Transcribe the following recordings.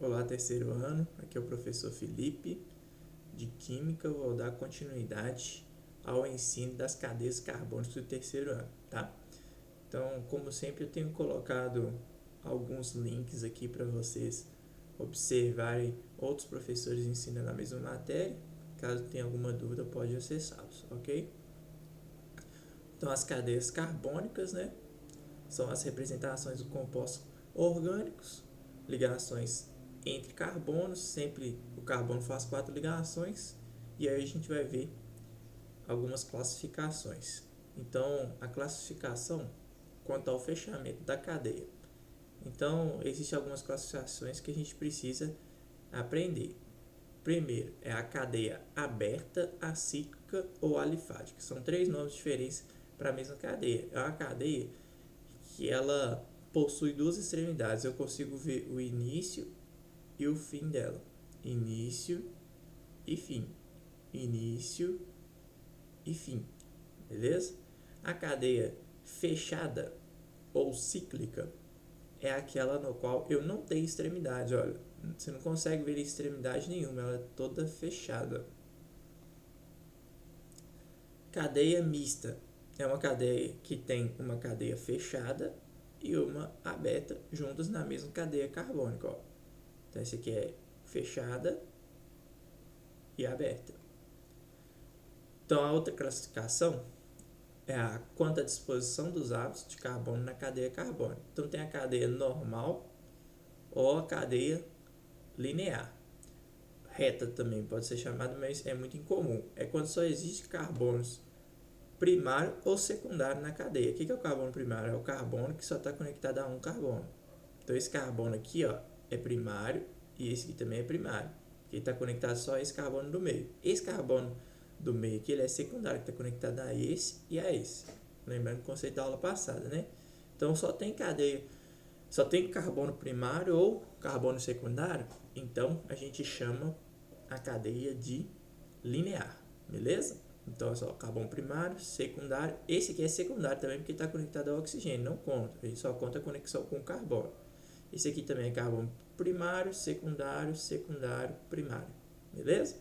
Olá, terceiro ano, aqui é o professor Felipe, de Química. Eu vou dar continuidade ao ensino das cadeias carbônicas do terceiro ano, tá? Então, como sempre, eu tenho colocado alguns links aqui para vocês observarem outros professores ensinando a mesma matéria. Caso tenha alguma dúvida, pode acessá-los, ok? Então, as cadeias carbônicas, né, são as representações de compostos orgânicos, ligações entre carbonos, sempre o carbono faz 4 ligações, e aí a gente vai ver algumas classificações. Então, a classificação quanto ao fechamento da cadeia. Então, existem algumas classificações que a gente precisa aprender. Primeiro, é a cadeia aberta, acíclica ou alifática. São 3 nomes diferentes para a mesma cadeia. É uma cadeia que ela possui 2 extremidades. Eu consigo ver o início e o fim dela. Início e fim. Início e fim. Beleza? A cadeia fechada ou cíclica é aquela no qual eu não tenho extremidade. Olha, você não consegue ver extremidade nenhuma, ela é toda fechada. Cadeia mista é uma cadeia que tem uma cadeia fechada e uma aberta juntas na mesma cadeia carbônica. Ó. Então, essa aqui é fechada e aberta. Então, a outra classificação é a quanto à disposição dos átomos de carbono na cadeia carbônica. Então, tem a cadeia normal ou a cadeia linear. Reta também pode ser chamada, mas é muito incomum. É quando só existe carbonos primário ou secundário na cadeia. O que é o carbono primário? É o carbono que só está conectado a um carbono. Então, esse carbono aqui, ó, é primário e esse aqui também é primário, que está conectado só a esse carbono do meio. Esse carbono do meio aqui, ele é secundário, que está conectado a esse e a esse. Lembrando o conceito da aula passada, né? Então, só tem carbono primário ou carbono secundário, então a gente chama a cadeia de linear, beleza? Então é só carbono primário, secundário. Esse aqui é secundário também porque está conectado ao oxigênio, não conta. A gente só conta a conexão com o carbono. Esse aqui também é carbono primário, secundário, secundário, primário, beleza?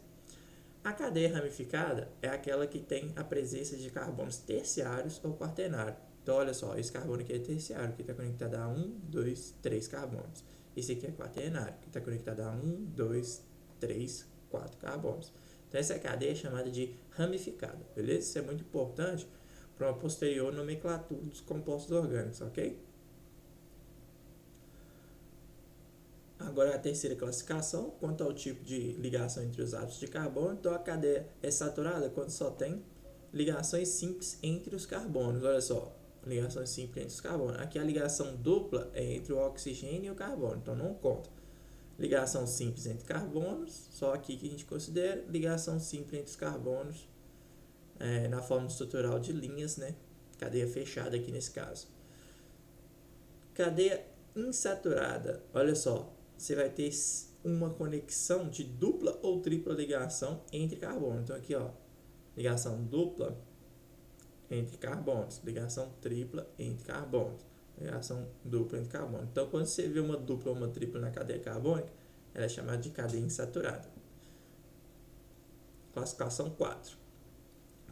A cadeia ramificada é aquela que tem a presença de carbonos terciários ou quaternários. Então, olha só, esse carbono aqui é terciário, que está conectado a 1, 2, 3 carbonos. Esse aqui é quaternário, que está conectado a 1, 2, 3, 4 carbonos. Então, essa cadeia é chamada de ramificada, beleza? Isso é muito importante para uma posterior nomenclatura dos compostos orgânicos, ok? Agora, a terceira classificação, quanto ao tipo de ligação entre os átomos de carbono. Então, a cadeia é saturada quando só tem ligações simples entre os carbonos. Olha só, ligações simples entre os carbonos. Aqui a ligação dupla é entre o oxigênio e o carbono, então não conta. Ligação simples entre carbonos, só aqui que a gente considera. Ligação simples entre os carbonos na forma estrutural de linhas, né? Cadeia fechada aqui nesse caso. Cadeia insaturada, olha só, você vai ter uma conexão de dupla ou tripla ligação entre carbonos. Então aqui, ó, ligação dupla entre carbonos, ligação tripla entre carbonos, ligação dupla entre carbonos. Então, quando você vê uma dupla ou uma tripla na cadeia carbônica, ela é chamada de cadeia insaturada. Classificação 4.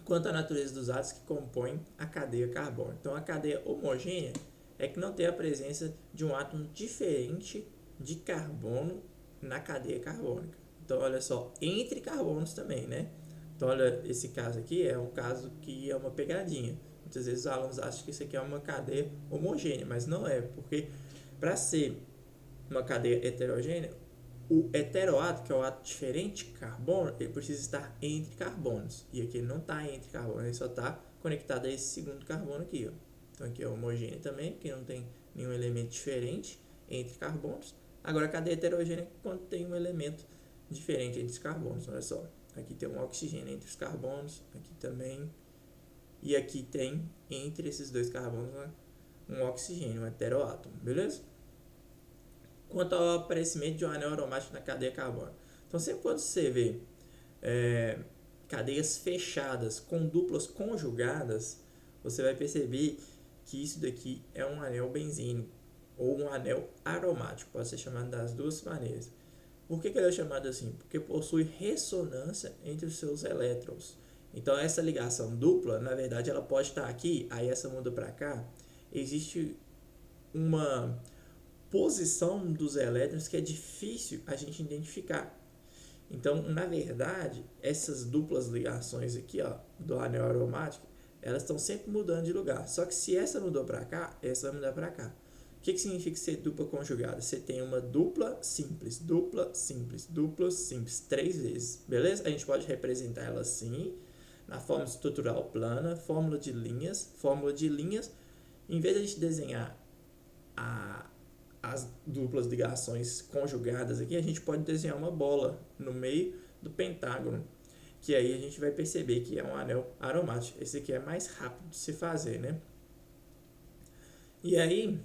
Quanto à natureza dos átomos que compõem a cadeia carbônica. Então, a cadeia homogênea é que não tem a presença de um átomo diferente de carbono na cadeia carbônica. Então, olha só, entre carbonos também, né? Então, olha, esse caso aqui é um caso que é uma pegadinha. Muitas vezes os alunos acham que isso aqui é uma cadeia homogênea, mas não é, porque para ser uma cadeia heterogênea, o heteroátomo, que é o átomo diferente de carbono, ele precisa estar entre carbonos. E aqui ele não está entre carbonos, ele só está conectado a esse segundo carbono aqui, ó. Então aqui é homogêneo também, porque não tem nenhum elemento diferente entre carbonos. Agora a cadeia heterogênea é quando tem um elemento diferente entre os carbonos, olha só. Aqui tem um oxigênio entre os carbonos, aqui também. E aqui tem, entre esses dois carbonos, um oxigênio, um heteroátomo, beleza? Quanto ao aparecimento de um anel aromático na cadeia carbônica. Então, sempre quando você vê cadeias fechadas com duplas conjugadas, você vai perceber que isso daqui é um anel benzínico ou um anel aromático, pode ser chamado das duas maneiras. Por que ele é chamado assim? Porque possui ressonância entre os seus elétrons. Então essa ligação dupla, na verdade, ela pode estar aqui, aí essa muda para cá. Existe uma posição dos elétrons que é difícil a gente identificar. Então, na verdade, essas duplas ligações aqui, ó, do anel aromático, elas estão sempre mudando de lugar. Só que se essa mudou para cá, essa vai mudar para cá. O que significa ser dupla conjugada? Você tem uma dupla simples, dupla simples, dupla simples, 3 vezes, beleza? A gente pode representar ela assim, na forma estrutural plana, fórmula de linhas, em vez de a gente desenhar as duplas ligações conjugadas aqui, a gente pode desenhar uma bola no meio do pentágono, que aí a gente vai perceber que é um anel aromático. Esse aqui é mais rápido de se fazer, né? E aí,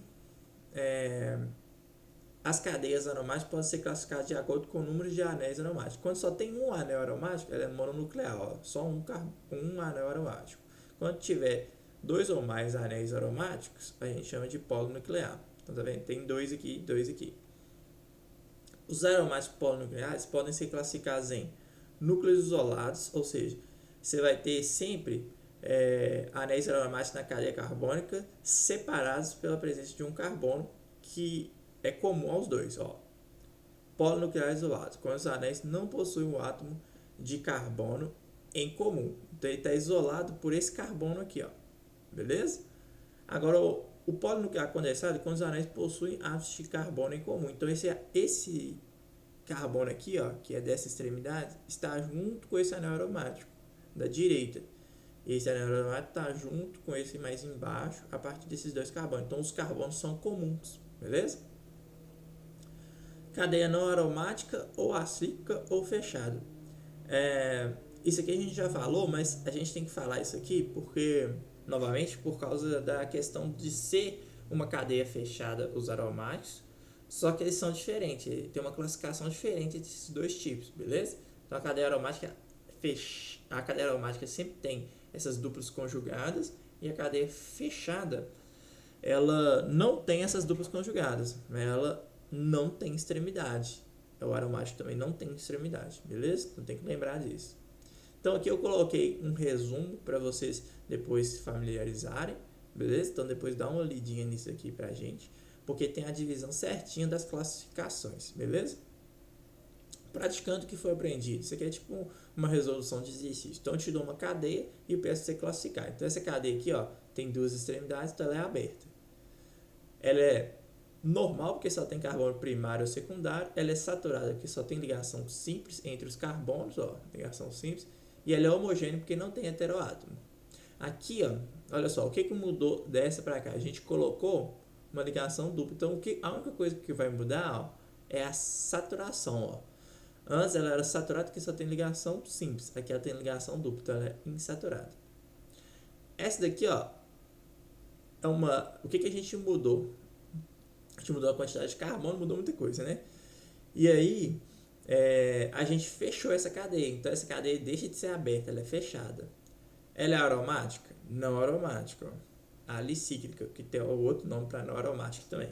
as cadeias aromáticas podem ser classificadas de acordo com o número de anéis aromáticos. Quando só tem um anel aromático, ela é mononuclear, ó, só um anel aromático. Quando tiver 2 ou mais anéis aromáticos, a gente chama de polinuclear. Então, tá vendo? Tem 2 aqui, 2 aqui. Os aromáticos polinucleares podem ser classificados em núcleos isolados, ou seja, você vai ter sempre anéis aromáticos na cadeia carbônica separados pela presença de um carbono que é comum aos dois. Ó. Polinucleares isolados, quando os anéis não possuem um átomo de carbono em comum. Então ele está isolado por esse carbono aqui, ó. Beleza? Agora o polinuclear condensado, quando os anéis possuem átomos de carbono em comum. Então esse carbono aqui, ó, que é dessa extremidade, está junto com esse anel aromático da direita. E esse anel aromático está junto com esse mais embaixo, a partir desses 2 carbonos. Então os carbonos são comuns, beleza? Cadeia não aromática, ou acíclica ou fechada. Isso aqui a gente já falou, mas a gente tem que falar isso aqui porque, novamente, por causa da questão de ser uma cadeia fechada, os aromáticos, só que eles são diferentes, tem uma classificação diferente entre esses 2 tipos, beleza? Então a cadeia aromática sempre tem essas duplas conjugadas, e a cadeia fechada, ela não tem essas duplas conjugadas, ela não tem extremidade. O aromático também não tem extremidade, beleza? Então tem que lembrar disso. Então aqui eu coloquei um resumo para vocês depois se familiarizarem, beleza? Então depois dá uma lidinha nisso aqui pra gente, porque tem a divisão certinha das classificações, beleza? Praticando o que foi aprendido. Isso aqui é tipo uma resolução de exercício. Então eu te dou uma cadeia e eu peço você classificar. Então essa cadeia aqui, ó, tem 2 extremidades, então ela é aberta. Ela é normal porque só tem carbono primário ou secundário. Ela é saturada porque só tem ligação simples entre os carbonos, ó, ligação simples. E ela é homogênea porque não tem heteroátomo. Aqui, ó, olha só, o que mudou dessa para cá? A gente colocou uma ligação dupla. Então a única coisa que vai mudar, ó, é a saturação, ó. Antes ela era saturada porque só tem ligação simples. Aqui ela tem ligação dupla, então ela é insaturada. Essa daqui, ó, é uma... O que a gente mudou? A gente mudou a quantidade de carbono, mudou muita coisa, né? E aí, a gente fechou essa cadeia. Então essa cadeia deixa de ser aberta, ela é fechada. Ela é aromática? Não aromática, ó. Alicíclica, que tem o outro nome para não aromática também.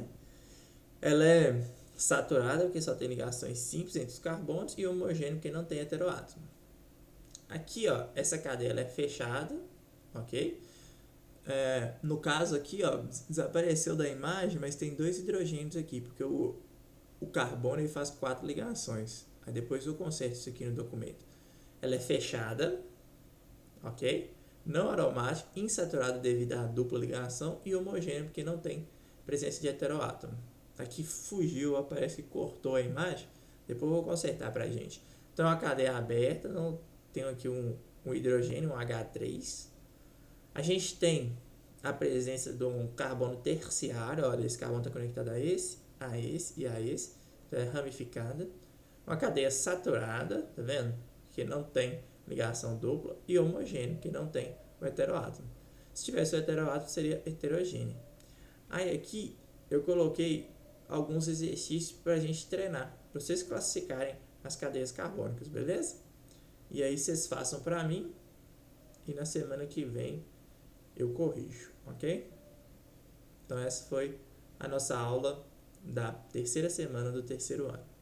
Ela é saturada porque só tem ligações simples entre os carbonos, e homogêneo porque não tem heteroátomo. Aqui, ó, essa cadeia ela é fechada, ok? No caso aqui, ó, desapareceu da imagem, mas tem 2 hidrogênios aqui, porque o carbono ele faz 4 ligações. Aí depois eu conserto isso aqui no documento. Ela é fechada, ok? Não aromática, insaturada devido à dupla ligação, e homogêneo porque não tem presença de heteroátomo. Aqui fugiu, parece que cortou a imagem. Depois eu vou consertar pra gente. Então a cadeia aberta, não tenho aqui um hidrogênio, um H3. A gente tem a presença de um carbono terciário. Olha, esse carbono está conectado a esse e a esse. Então é ramificada. Uma cadeia saturada, tá vendo? Que não tem ligação dupla. E homogêneo, que não tem o heteroátomo. Se tivesse o heteroátomo, seria heterogêneo. Aí aqui eu coloquei alguns exercícios para a gente treinar, para vocês classificarem as cadeias carbônicas, beleza? E aí vocês façam para mim, e na semana que vem eu corrijo, ok? Então essa foi a nossa aula da terceira semana do terceiro ano.